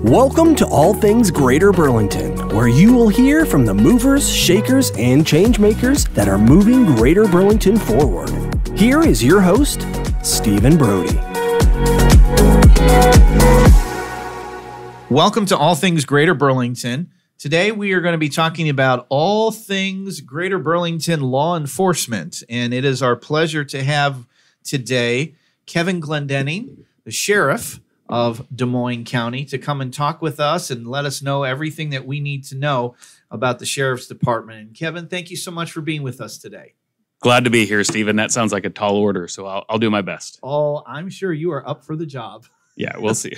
Welcome to All Things Greater Burlington, where you will hear from the movers, shakers, and changemakers that are moving Greater Burlington forward. Here is your host, Stephen Brody. Welcome to All Things Greater Burlington. Today we are going to be talking about all things Greater Burlington law enforcement, and it is our pleasure to have today Kevin Glendening, the Sheriff of Des Moines County, to come and talk with us and let us know everything that we need to know about the Sheriff's Department. And Kevin, thank you so much for being with us today. Glad to be here, Stephen. That sounds like a tall order, so I'll do my best. Oh, I'm sure you are up for the job. Yeah, we'll see.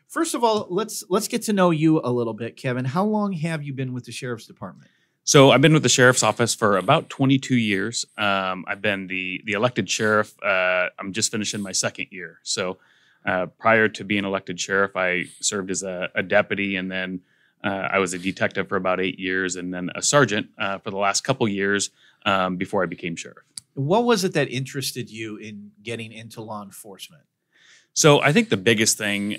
First of all, let's get to know you a little bit, Kevin. How long have you been with the Sheriff's Department? So I've been with the Sheriff's Office for about 22 years. I've been the elected sheriff. I'm just finishing my second year. So prior to being elected sheriff, I served as a deputy, and then I was a detective for about 8 years, and then a sergeant for the last couple years before I became sheriff. What was it that interested you in getting into law enforcement? So I think the biggest thing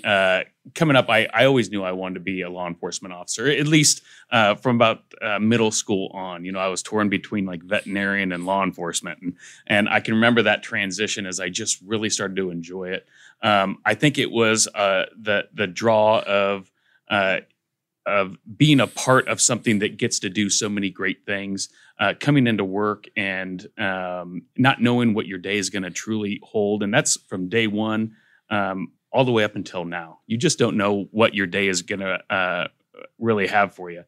coming up, I always knew I wanted to be a law enforcement officer, at least from about middle school on. You know, I was torn between like veterinarian and law enforcement. And I can remember that transition as I just really started to enjoy it. I think it was the draw of being a part of something that gets to do so many great things, coming into work and not knowing what your day is going to truly hold. And that's from day one all the way up until now. You just don't know what your day is going to really have for you.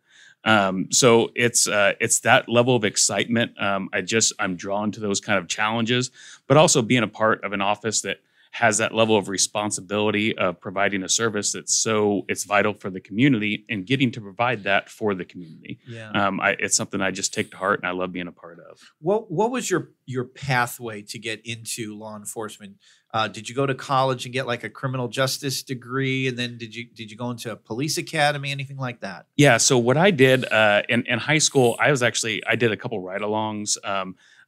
So it's that level of excitement. I'm drawn to those kind of challenges, but also being a part of an office that has that level of responsibility of providing a service it's vital for the community and getting to provide that for the community. Yeah. It's something I just take to heart and I love being a part of. What was your pathway to get into law enforcement? Did you go to college and get like a criminal justice degree, and then did you go into a police academy, anything like that? Yeah. So what I did in high school, I did a couple ride-alongs.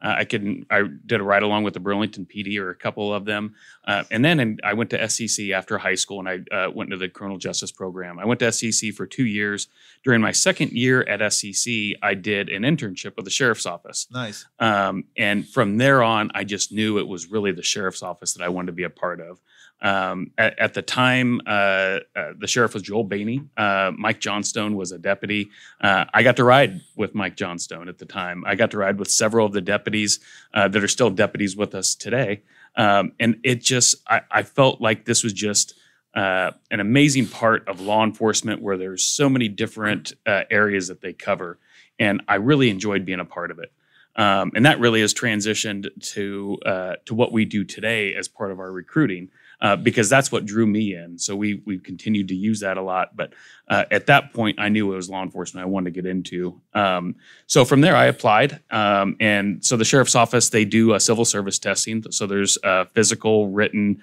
I did a ride along with the Burlington PD or a couple of them. And then I went to SCC after high school, and I went to the criminal justice program. I went to SCC for 2 years. During my second year at SCC, I did an internship with the sheriff's office. Nice. And from there on, I just knew it was really the sheriff's office that I wanted to be a part of. At the time, the sheriff was Joel Bainey. Mike Johnstone was a deputy. I got to ride with Mike Johnstone at the time. I got to ride with several of the deputies that are still deputies with us today. And it just, I felt like this was just an amazing part of law enforcement where there's so many different areas that they cover. And I really enjoyed being a part of it. And that really has transitioned to what we do today as part of our recruiting, because that's what drew me in. So we've continued to use that a lot. But at that point, I knew it was law enforcement I wanted to get into. So from there, I applied. And so the sheriff's office, they do civil service testing. So there's physical, written,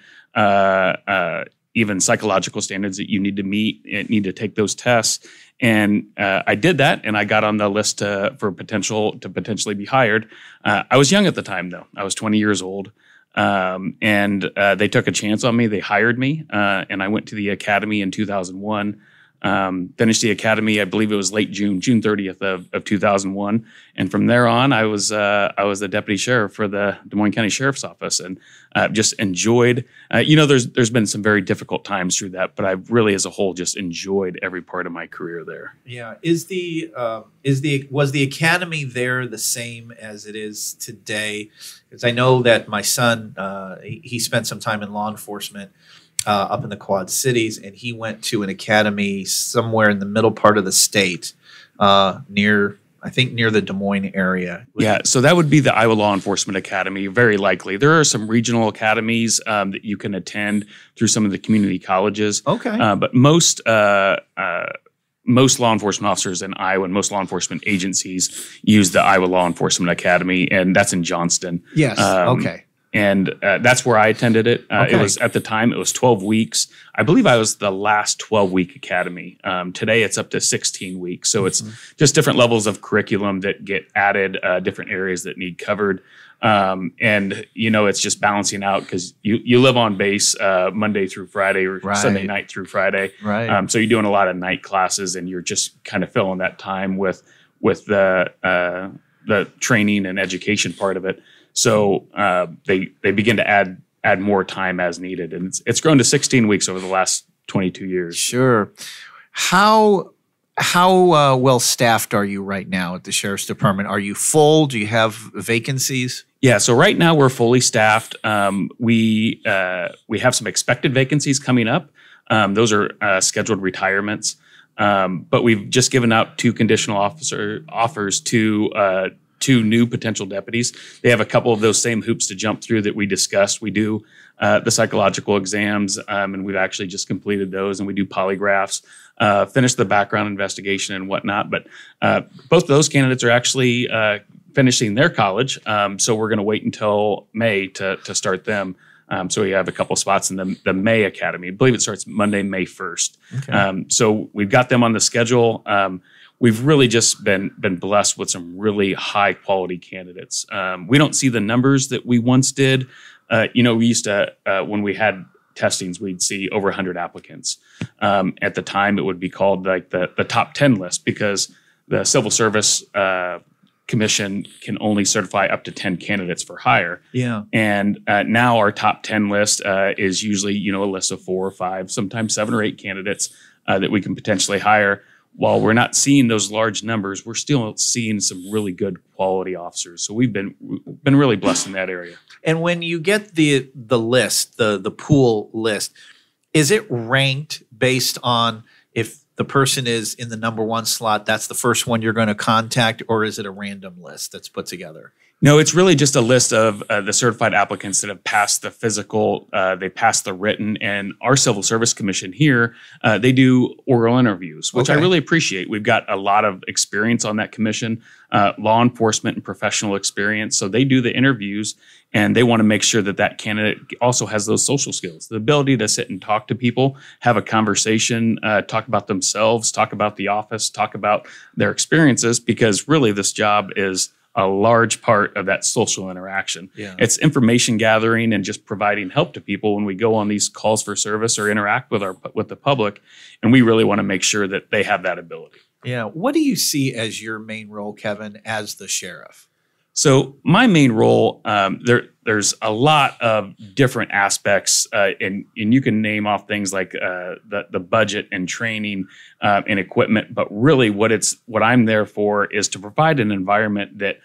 even psychological standards that you need to meet and need to take those tests. And I did that, and I got on the list to potentially be hired. I was young at the time, though. I was 20 years old. And they took a chance on me. They hired me, and I went to the academy in 2001. Finished the academy, I believe it was late June 30th of 2001. And from there on, I was the deputy sheriff for the Des Moines County Sheriff's Office, and just enjoyed, there's been some very difficult times through that, but I've really as a whole just enjoyed every part of my career there. Yeah. Was the academy there the same as it is today? Because I know that my son, he spent some time in law enforcement up in the Quad Cities, and he went to an academy somewhere in the middle part of the state, near the Des Moines area. Yeah, so that would be the Iowa Law Enforcement Academy, very likely. There are some regional academies that you can attend through some of the community colleges. Okay. But most law enforcement officers in Iowa and most law enforcement agencies use the Iowa Law Enforcement Academy, and that's in Johnston. Yes, okay. And that's where I attended it. Okay. It was at the time, it was 12 weeks. I believe I was the last 12-week academy. Today it's up to 16 weeks. So it's just different levels of curriculum that get added, different areas that need covered. And, you know, it's just balancing out because you live on base Monday through Friday or Sunday night through Friday. Right. So you're doing a lot of night classes and you're just kind of filling that time with the training and education part of it. So they begin to add more time as needed. And it's grown to 16 weeks over the last 22 years. Sure. How well staffed are you right now at the Sheriff's Department? Are you full? Do you have vacancies? Yeah, so right now we're fully staffed. We have some expected vacancies coming up. Those are scheduled retirements. But we've just given out 2 conditional offers to 2 new potential deputies. They have a couple of those same hoops to jump through that we discussed. We do the psychological exams, and we've actually just completed those, and we do polygraphs, finish the background investigation and whatnot. But both of those candidates are actually finishing their college, so we're going to wait until May to start them. So we have a couple spots in the May Academy. I believe it starts Monday, May 1st. Okay. So we've got them on the schedule. We've really just been blessed with some really high quality candidates. We don't see the numbers that we once did. We used to, when we had testings, we'd see over 100 applicants. At the time, it would be called like the top 10 list because the Civil Service Commission can only certify up to 10 candidates for hire. Yeah. And now our top 10 list is usually, a list of 4 or 5, sometimes 7 or 8 candidates that we can potentially hire. While we're not seeing those large numbers, we're still seeing some really good quality officers. So we've been really blessed in that area. And when you get the list, the pool list, is it ranked based on if the person is in the number 1 slot, that's the first one you're going to contact, or is it a random list that's put together? No, it's really just a list of the certified applicants that have passed the physical, they passed the written, and our Civil Service Commission here, they do oral interviews, which I really appreciate. We've got a lot of experience on that commission, law enforcement and professional experience. So they do the interviews, and they want to make sure that candidate also has those social skills, the ability to sit and talk to people, have a conversation, talk about themselves, talk about the office, talk about their experiences, because really this job is a large part of that social interaction. Yeah. It's information gathering and just providing help to people when we go on these calls for service or interact with the public. And we really want to make sure that they have that ability. Yeah. What do you see as your main role, Kevin, as the sheriff? So my main role, there's a lot of different aspects, and you can name off things like the budget and training and equipment. But really, what I'm there for is to provide an environment that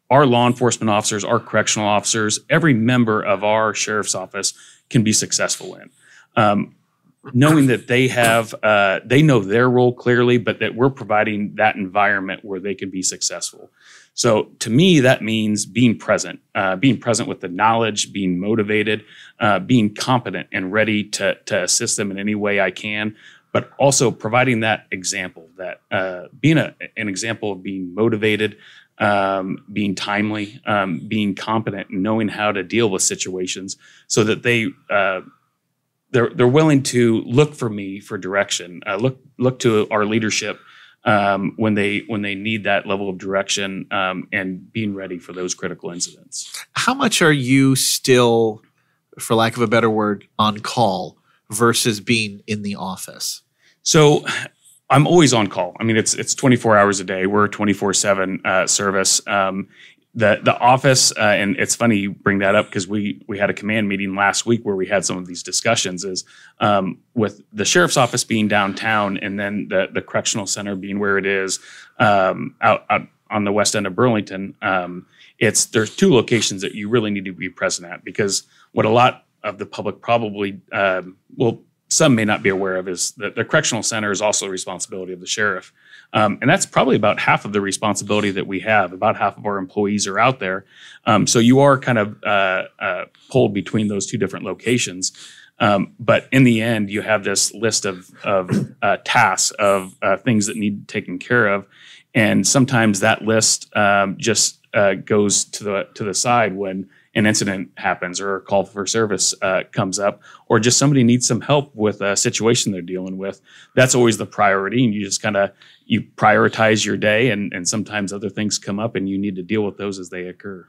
our law enforcement officers, our correctional officers, every member of our sheriff's office can be successful in. Knowing that they know their role clearly, but that we're providing that environment where they can be successful. So to me, that means being present with the knowledge, being motivated, being competent and ready to assist them in any way I can, but also providing that example, that being an example of being motivated, being timely, being competent, and knowing how to deal with situations so that they're willing to look for me for direction, look to our leadership when they need that level of direction, and being ready for those critical incidents. How much are you still, for lack of a better word, on call versus being in the office? So I'm always on call. I mean, it's 24 hours a day. We're a 24/7 service. The office, and it's funny you bring that up because we had a command meeting last week where we had some of these discussions, is with the sheriff's office being downtown and then the correctional center being where it is out on the west end of Burlington. There's 2 locations that you really need to be present at, because what a lot of the public probably, some may not be aware of, is that the correctional center is also the responsibility of the sheriff. And that's probably about half of the responsibility that we have. About half of our employees are out there. So you are kind of pulled between those 2 different locations. But in the end, you have this list of tasks, of things that need taken care of. And sometimes that list just goes to the side when an incident happens or a call for service comes up, or just somebody needs some help with a situation they're dealing with, that's always the priority. And you just you prioritize your day, and sometimes other things come up and you need to deal with those as they occur.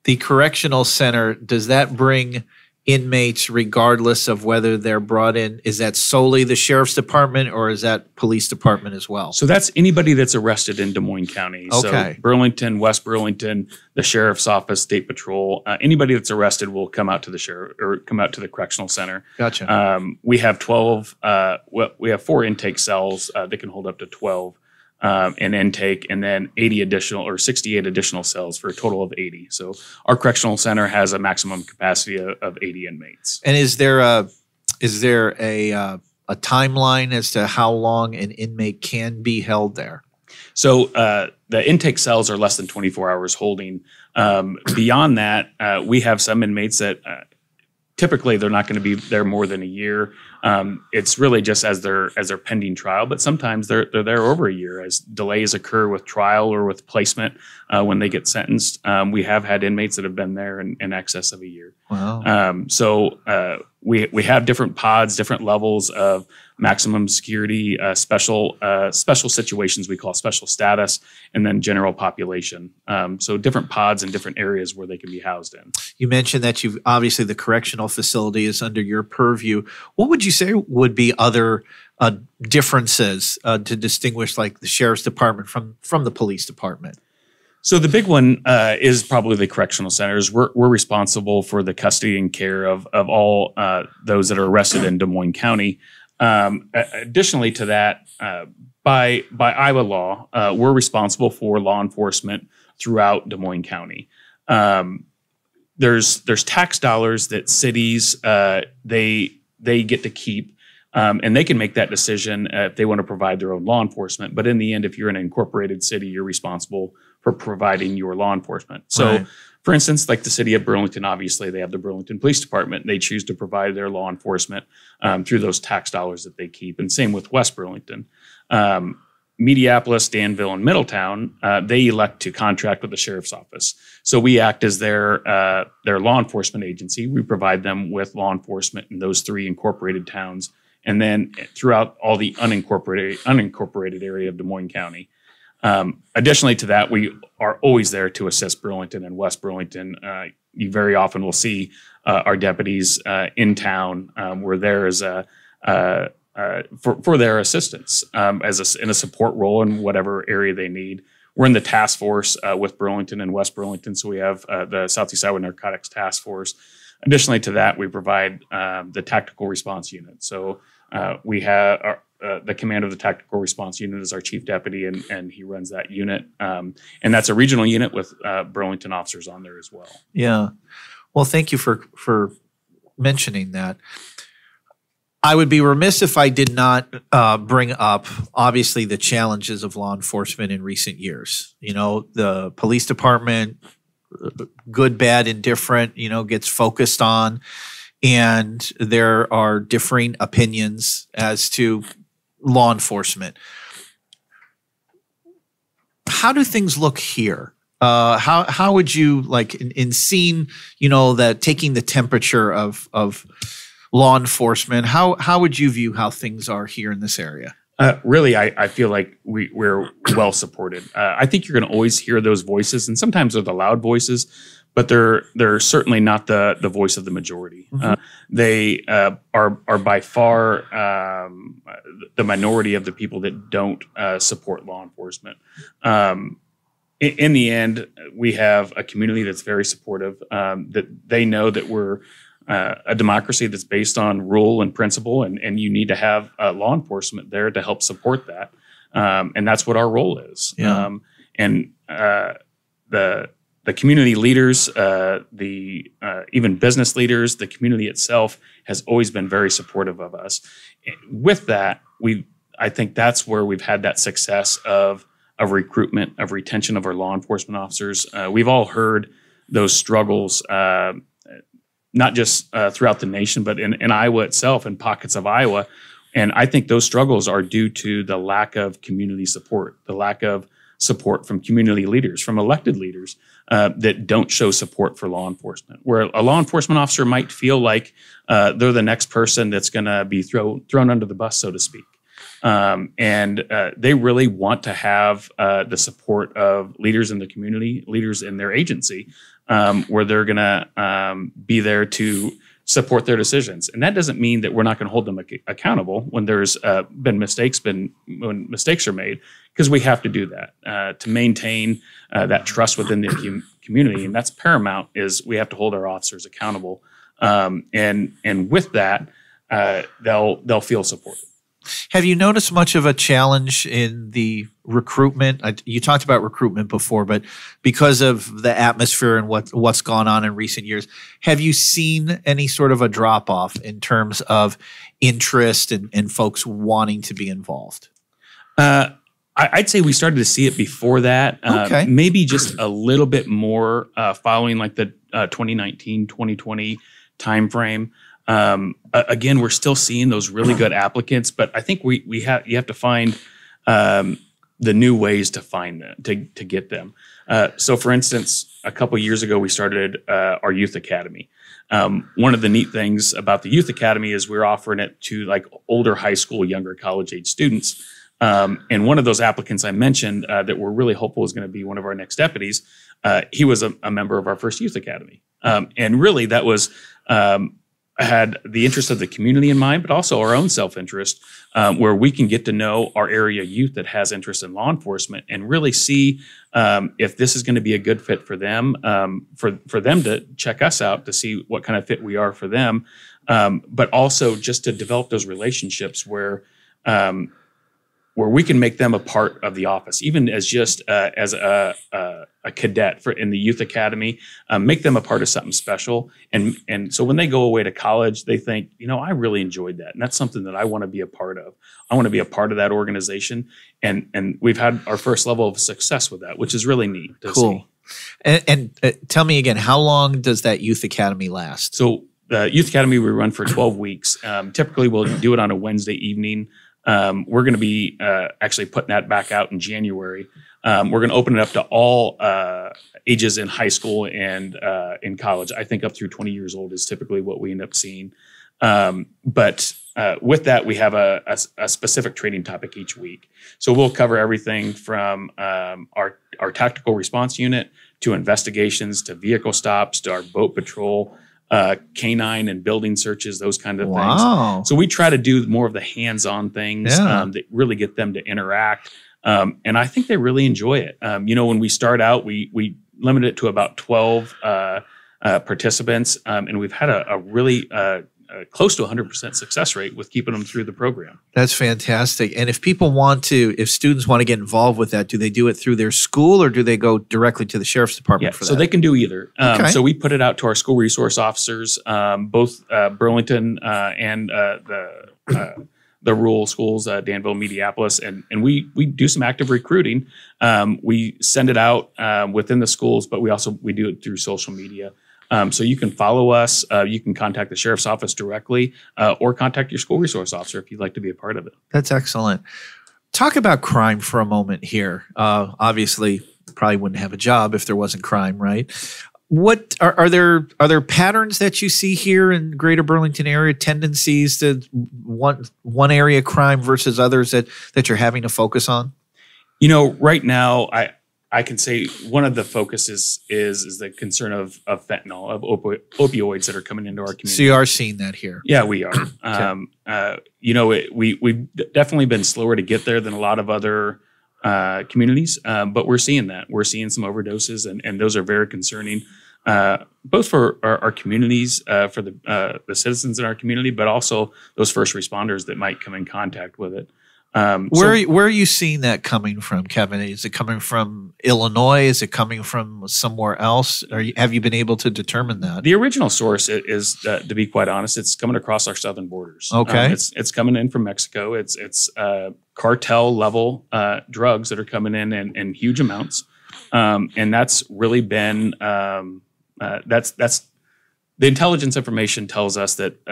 The correctional center, does that bring inmates regardless of whether they're brought in? Is that solely the sheriff's department, or is that police department as well? So that's anybody that's arrested in Des Moines County. Okay. So Burlington, West Burlington, the sheriff's office, state patrol, anybody that's arrested will come out to the sheriff or come out to the correctional center. Gotcha. We have 12. We have 4 intake cells that can hold up to 12 in intake, and then 80 additional or 68 additional cells for a total of 80. So our correctional center has a maximum capacity of 80 inmates. And is there a timeline as to how long an inmate can be held there? So the intake cells are less than 24 hours holding. Beyond that, we have some inmates that typically they're not going to be there more than a year. It's really just as they're pending trial, but sometimes they're there over a year as delays occur with trial or with placement when they get sentenced. We have had inmates that have been there in excess of a year. Wow. So we have different pods, different levels of maximum security, special situations we call special status, and then general population. So different pods and different areas where they can be housed in. You mentioned that obviously the correctional facility is under your purview. What would you say would be other differences to distinguish like the sheriff's department from the police department? So the big one is probably the correctional centers. We're responsible for the custody and care of all those that are arrested in Des Moines County. Additionally to that, by Iowa law, we're responsible for law enforcement throughout Des Moines County. There's tax dollars that cities they get to keep, and they can make that decision if they want to provide their own law enforcement. But in the end, if you're an incorporated city, you're responsible for providing your law enforcement. So, right. For instance, like the city of Burlington, obviously they have the Burlington Police Department. They choose to provide their law enforcement through those tax dollars that they keep. And same with West Burlington. Mediapolis, Danville, and Middletown, they elect to contract with the sheriff's office. So we act as their law enforcement agency. We provide them with law enforcement in those 3 incorporated towns, and then throughout all the unincorporated area of Des Moines County. Additionally to that, we are always there to assist Burlington and West Burlington. You very often will see our deputies in town. We're there as for their assistance in a support role in whatever area they need. We're in the task force with Burlington and West Burlington, so we have the Southeast Iowa Narcotics Task Force. Additionally to that, we provide the Tactical Response Unit. So we have the commander of the Tactical Response Unit is our chief deputy, and he runs that unit. And that's a regional unit with Burlington officers on there as well. Yeah. Well, thank you for mentioning that. I would be remiss if I did not bring up, obviously, the challenges of law enforcement in recent years. You know, the police department, good, bad, indifferent, gets focused on, and there are differing opinions as to law enforcement. How do things look here? How would you, like, in seeing, that taking the temperature of law enforcement, how would you view how things are here in this area? Really, I feel like we're well supported. I think you're going to always hear those voices, and sometimes they're the loud voices, but they're certainly not the voice of the majority. Mm-hmm. They are by far the minority of the people that don't support law enforcement. In the end, we have a community that's very supportive, that they know that we're a democracy that's based on rule and principle, and you need to have law enforcement there to help support that. And that's what our role is. Yeah. And the community leaders, even business leaders, the community itself has always been very supportive of us. With that, I think that's where we've had that success of recruitment, of retention of our law enforcement officers. We've all heard those struggles, not just throughout the nation, but in Iowa itself, in pockets of Iowa. And I think those struggles are due to the lack of community support, the lack of support from community leaders, from elected leaders that don't show support for law enforcement. Where a law enforcement officer might feel like they're the next person that's going to be thrown under the bus, so to speak. And they really want to have the support of leaders in the community, leaders in their agency, where they're going to be there to support their decisions. And that doesn't mean that we're not going to hold them accountable when there's been mistakes, when mistakes are made, because we have to do that to maintain that trust within the community. And that's paramount, is we have to hold our officers accountable. And with that, they'll feel supported. Have you noticed much of a challenge in the recruitment? You talked about recruitment before, but because of the atmosphere and what's gone on in recent years, have you seen any sort of a drop-off in terms of interest and folks wanting to be involved? I'd say we started to see it before that. Okay. Maybe just a little bit more following like the 2019, 2020 timeframe. Again, we're still seeing those really good applicants, but I think you have to find the new ways to find them, to get them. So for instance, a couple years ago, we started our youth academy. One of the neat things about the youth academy is we're offering it to like older high school, younger college age students. And one of those applicants I mentioned that we're really hopeful is going to be one of our next deputies, he was a member of our first youth academy. And really that was had the interest of the community in mind, but also our own self-interest, where we can get to know our area youth that has interest in law enforcement and really see if this is going to be a good fit for them, for them to check us out to see what kind of fit we are for them, but also just to develop those relationships where we can make them a part of the office, even as just as a cadet in the youth academy, make them a part of something special. And so when they go away to college, they think, I really enjoyed that. And that's something that I want to be a part of. I want to be a part of that organization. And we've had our first level of success with that, which is really neat to see. And tell me again, how long does that youth academy last? So the youth academy, we run for 12 weeks. Typically we'll do it on a Wednesday evening. We're going to be actually putting that back out in January. We're going to open it up to all ages in high school and in college. I think up through 20 years old is typically what we end up seeing. But with that, we have a specific training topic each week. So we'll cover everything from our tactical response unit to investigations to vehicle stops to our boat patrol, canine and building searches, those kind of things. So we try to do more of the hands-on things that really get them to interact. And I think they really enjoy it. When we start out, we limit it to about 12 participants, and we've had a really close to 100% success rate with keeping them through the program. That's fantastic. And if students want to get involved with that, do they do it through their school or do they go directly to the sheriff's department for that? So they can do either. So we put it out to our school resource officers, both Burlington and the rural schools, Danville, Mediapolis, and we do some active recruiting. We send it out within the schools, but we do it through social media. So you can follow us. You can contact the sheriff's office directly or contact your school resource officer if you'd like to be a part of it. That's excellent. Talk about crime for a moment here. Obviously, probably wouldn't have a job if there wasn't crime, right? What are there patterns that you see here in Greater Burlington area, tendencies to one area crime versus others that you're having to focus on? Right now, I can say one of the focuses is the concern of fentanyl, of opioids that are coming into our community. So you are seeing that here? Yeah, we are. Okay. We've definitely been slower to get there than a lot of other communities, but we're seeing that. We're seeing some overdoses, and those are very concerning, both for our communities, for the citizens in our community, but also those first responders that might come in contact with it. Where are you seeing that coming from, Kevin? Is it coming from Illinois? Is it coming from somewhere else? Have you been able to determine that? The original source is, to be quite honest, it's coming across our southern borders. Okay, it's coming in from Mexico. It's cartel level drugs that are coming in huge amounts, and that's really been that's the intelligence information tells us that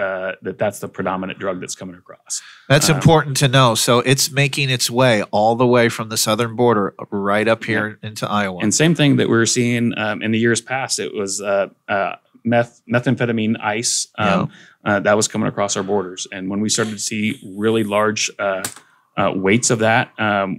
that's the predominant drug that's coming across. That's important to know. So it's making its way all the way from the southern border right up here into Iowa. And same thing that we were seeing in the years past. It was methamphetamine ice that was coming across our borders. And when we started to see really large weights of that,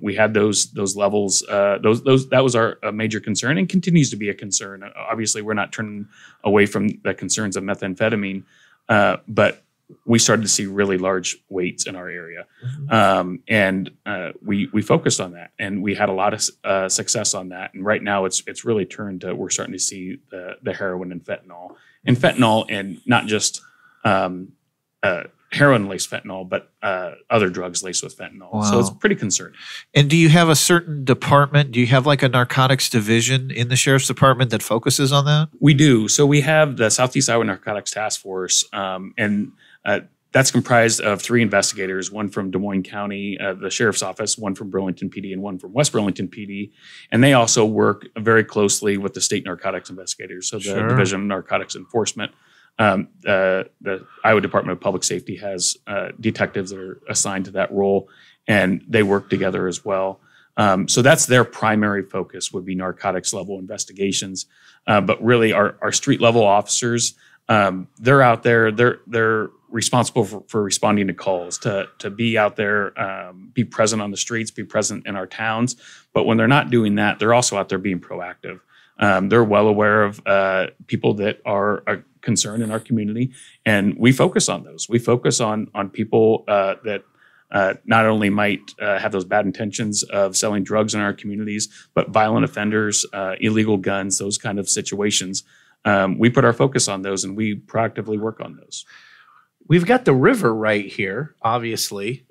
we had those levels. That was our major concern, and continues to be a concern. Obviously, we're not turning away from the concerns of methamphetamine, but we started to see really large weights in our area, and we focused on that, and we had a lot of success on that. And right now, it's really turned to we're starting to see the heroin and fentanyl, and not just heroin laced fentanyl, but other drugs laced with fentanyl. Wow. So it's pretty concerning. And do you have a certain department? Do you have like a narcotics division in the sheriff's department that focuses on that? We do. So we have the Southeast Iowa Narcotics Task Force, and that's comprised of 3 investigators, one from Des Moines County, the sheriff's office, one from Burlington PD, and one from West Burlington PD. And they also work very closely with the state narcotics investigators. So the Division of Narcotics Enforcement. The Iowa Department of Public Safety has detectives that are assigned to that role, and they work together as well. So that's their primary focus, would be narcotics level investigations. But really our street level officers, they're out there, they're responsible for responding to calls, to be out there, be present on the streets, be present in our towns. But when they're not doing that, they're also out there being proactive. They're well aware of people that are a concern in our community, and we focus on those. We focus on people that not only might have those bad intentions of selling drugs in our communities, but violent offenders, illegal guns, those kind of situations. We put our focus on those, and we proactively work on those. We've got the river right here, obviously.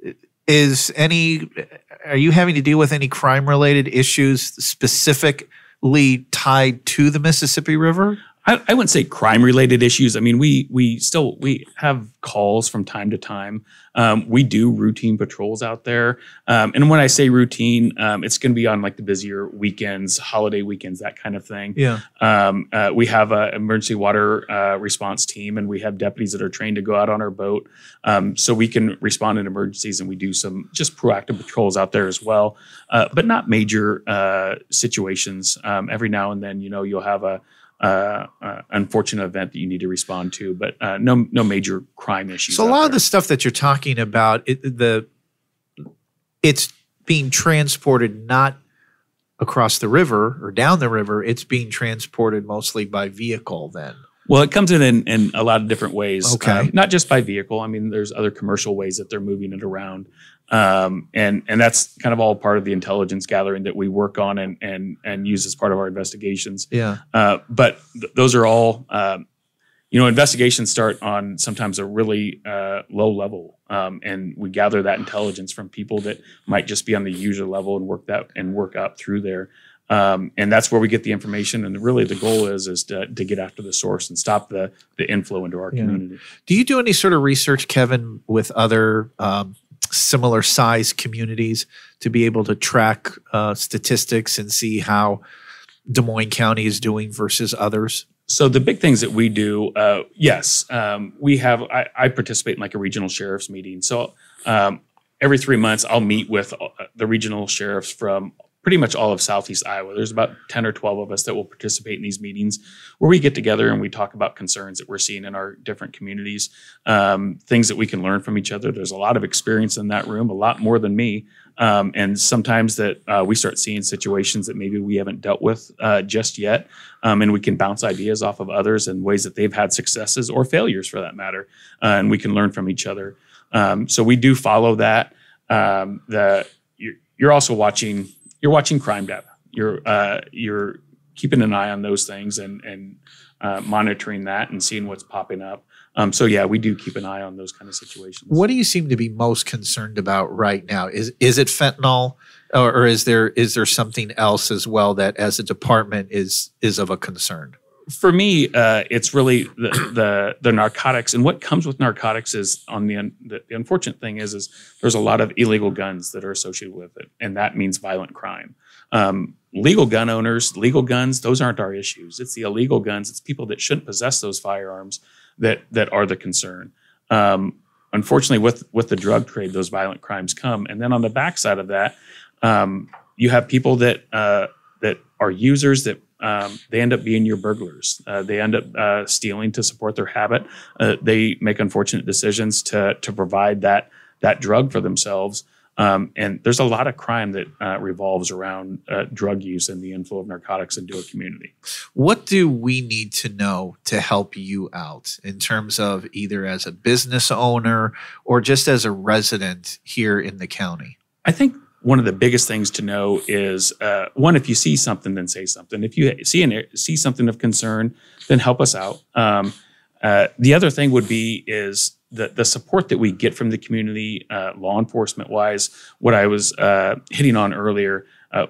Are you having to deal with any crime-related issues specifically tied to the Mississippi River? I wouldn't say crime-related issues. I mean, we have calls from time to time. We do routine patrols out there, and when I say routine, it's going to be on like the busier weekends, holiday weekends, that kind of thing. Yeah. We have an emergency water response team, and we have deputies that are trained to go out on our boat, so we can respond in emergencies, and we do some just proactive patrols out there as well, but not major situations. Every now and then, you'll have a unfortunate event that you need to respond to, but no major crime issues. So a lot of the stuff that you're talking about, it's being transported not across the river or down the river. It's being transported mostly by vehicle then. Well, it comes in a lot of different ways. Okay. Not just by vehicle. I mean, there's other commercial ways that they're moving it around. And that's kind of all part of the intelligence gathering that we work on and use as part of our investigations. Yeah. But those are all, investigations start on sometimes a really low level. And we gather that intelligence from people that might just be on the user level and work up through there. And that's where we get the information. And really the goal is to get after the source and stop the inflow into our community. Do you do any sort of research, Kevin, with other similar size communities to be able to track statistics and see how Des Moines County is doing versus others? So the big things that we do, yes, we have. I participate in like a regional sheriff's meeting. So every 3 months, I'll meet with the regional sheriffs from pretty much all of Southeast Iowa. There's about 10 or 12 of us that will participate in these meetings where we get together and we talk about concerns that we're seeing in our different communities, things that we can learn from each other. There's a lot of experience in that room, a lot more than me. And sometimes that we start seeing situations that maybe we haven't dealt with just yet. And we can bounce ideas off of others and ways that they've had successes or failures for that matter. And we can learn from each other. So we do follow that. You're also watching crime data. You're keeping an eye on those things and monitoring that and seeing what's popping up. So yeah, we do keep an eye on those kind of situations. What do you seem to be most concerned about right now? Is it fentanyl, or is there something else as well that, as a department, is of a concern? For me, it's really the narcotics, and what comes with narcotics is the unfortunate thing is there's a lot of illegal guns that are associated with it, and that means violent crime. Legal gun owners, legal guns, those aren't our issues. It's the illegal guns. It's people that shouldn't possess those firearms that are the concern. Unfortunately, with the drug trade, those violent crimes come. And then on the backside of that, you have people that are users that they end up being your burglars. They end up stealing to support their habit. They make unfortunate decisions to provide that drug for themselves. And there's a lot of crime that revolves around drug use and the inflow of narcotics into a community. What do we need to know to help you out in terms of either as a business owner or just as a resident here in the county? I think one of the biggest things to know is, one, if you see something, then say something. If you see something of concern, then help us out. The other thing would be is the support that we get from the community, law enforcement wise. What I was hitting on earlier,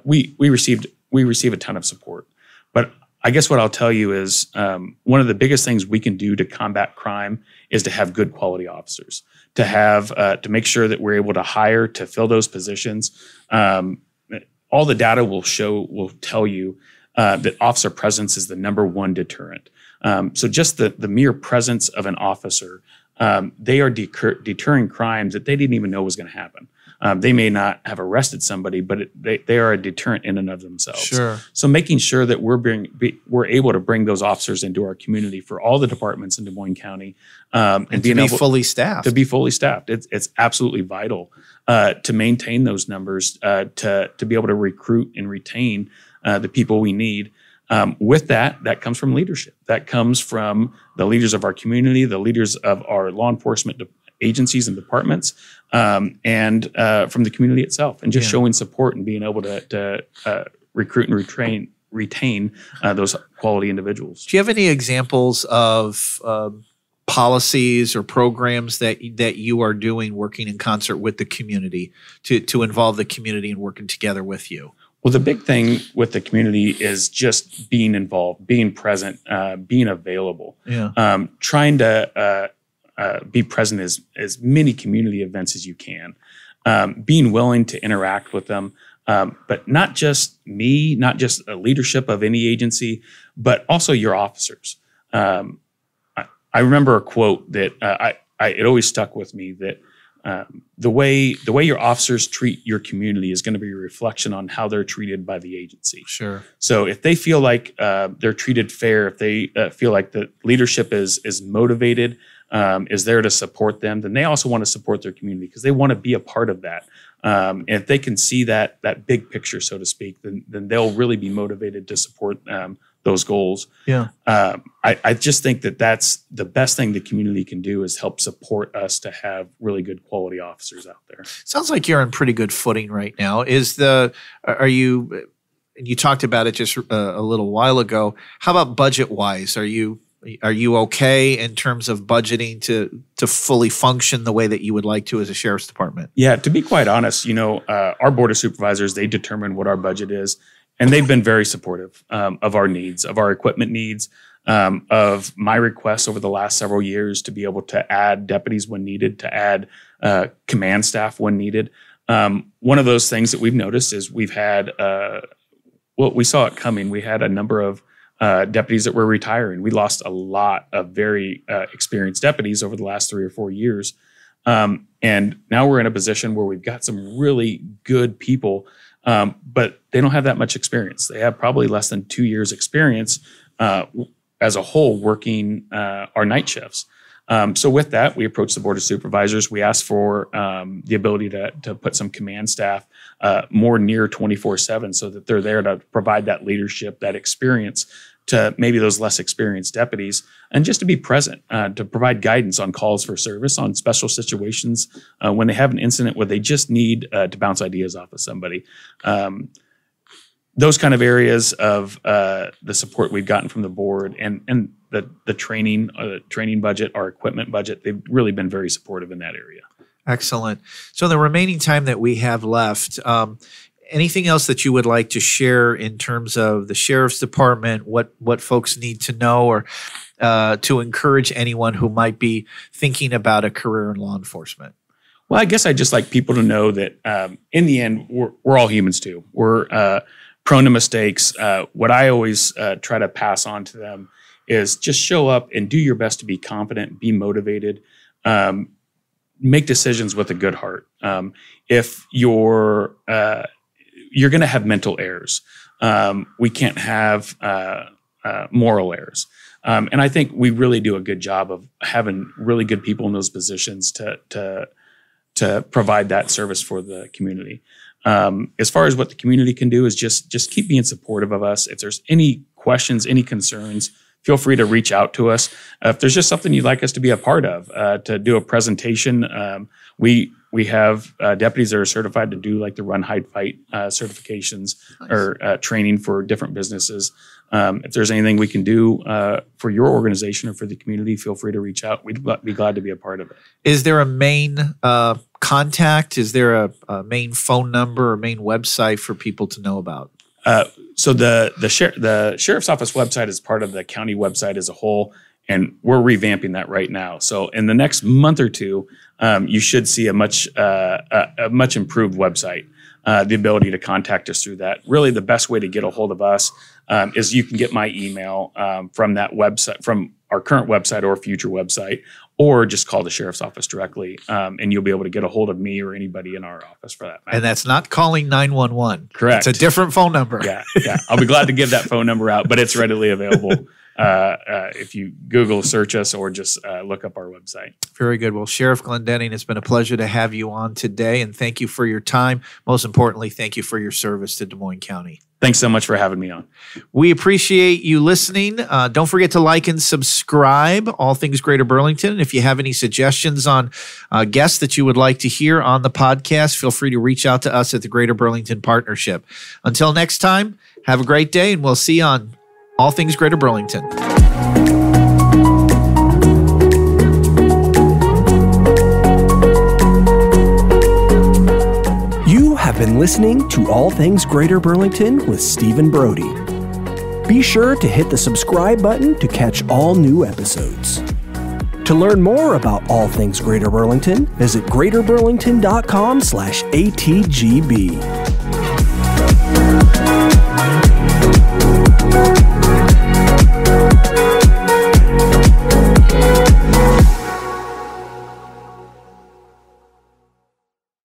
we receive a ton of support. But I guess what I'll tell you is one of the biggest things we can do to combat crime is to have good quality officers, to make sure that we're able to hire to fill those positions. All the data will tell you that officer presence is the #1 deterrent. So just the mere presence of an officer, they are deterring crimes that they didn't even know was going to happen. They may not have arrested somebody, but they are a deterrent in and of themselves. Sure. So making sure that we're able to bring those officers into our community for all the departments in Des Moines County, and being able fully staffed. To be fully staffed, it's absolutely vital to maintain those numbers, to be able to recruit and retain the people we need. With that comes from leadership. That comes from the leaders of our community, the leaders of our law enforcement agencies and departments, and from the community itself, and just showing support and being able to recruit and retain those quality individuals. Do you have any examples of policies or programs that you are doing working in concert with the community to involve the community and working together with you? Well, the big thing with the community is just being involved, being present, being available, trying to be present as many community events as you can, being willing to interact with them, but not just me, not just a leadership of any agency, but also your officers. I remember a quote that it always stuck with me, that the way your officers treat your community is going to be a reflection on how they're treated by the agency. Sure. So if they feel like they're treated fair, if they feel like the leadership is motivated, is there to support them, then they also want to support their community because they want to be a part of that. And if they can see that big picture, so to speak, then they'll really be motivated to support those goals. Yeah. I just think that's the best thing the community can do, is help support us to have really good quality officers out there. Sounds like you're on pretty good footing right now. You talked about it just a little while ago. How about budget wise? Are you okay in terms of budgeting to fully function the way that you would like to as a sheriff's department? Yeah, to be quite honest, our board of supervisors, they determine what our budget is. And they've been very supportive of our needs, of our equipment needs, of my requests over the last several years to be able to add deputies when needed, to add command staff when needed. One of those things that we've noticed is we've had, we saw it coming. We had a number of deputies that were retiring. We lost a lot of very experienced deputies over the last 3 or 4 years. And now we're in a position where we've got some really good people, but they don't have that much experience. They have probably less than 2 years experience as a whole working our night shifts. So with that, we approached the Board of Supervisors. We asked for the ability to put some command staff more near 24/7 so that they're there to provide that leadership, that experience to maybe those less experienced deputies, and just to be present, to provide guidance on calls for service, on special situations, when they have an incident where they just need to bounce ideas off of somebody. Those kind of areas of the support we've gotten from the board and the training budget, our equipment budget, they've really been very supportive in that area. Excellent. So in the remaining time that we have left, anything else that you would like to share in terms of the sheriff's department, what folks need to know, or to encourage anyone who might be thinking about a career in law enforcement? Well, I guess I just like people to know that in the end, we're all humans too. We're prone to mistakes. What I always try to pass on to them is just show up and do your best to be confident, be motivated, make decisions with a good heart. If you're going to have mental errors, we can't have moral errors. And I think we really do a good job of having really good people in those positions to provide that service for the community. As far as what the community can do is just keep being supportive of us. If there's any questions, any concerns, feel free to reach out to us. If there's just something you'd like us to be a part of, to do a presentation, we have deputies that are certified to do like the run, hide, fight certifications. Nice. Or training for different businesses. If there's anything we can do for your organization or for the community, feel free to reach out. We'd be glad to be a part of it. Is there a main contact? Is there a main phone number or main website for people to know about? So the sheriff's office website is part of the county website as a whole, and we're revamping that right now. So in the next month or two, you should see a much improved website. The ability to contact us through that. Really, the best way to get a hold of us is you can get my email from that website, from our current website or future website, or just call the sheriff's office directly, and you'll be able to get a hold of me or anybody in our office for that matter. And that's not calling 911. Correct. It's a different phone number. Yeah. I'll be glad to give that phone number out, but it's readily available if you Google search us or just look up our website. Very good. Well, Sheriff Glendening, it's been a pleasure to have you on today, and thank you for your time. Most importantly, thank you for your service to Des Moines County. Thanks so much for having me on. We appreciate you listening. Don't forget to like and subscribe, All Things Greater Burlington. And if you have any suggestions on guests that you would like to hear on the podcast, feel free to reach out to us at the Greater Burlington Partnership. Until next time, have a great day, and we'll see you on All Things Greater Burlington. Have been listening to All Things Greater Burlington with Stephen Brody. Be sure to hit the subscribe button to catch all new episodes. To learn more about All Things Greater Burlington, visit greaterburlington.com/ATGB.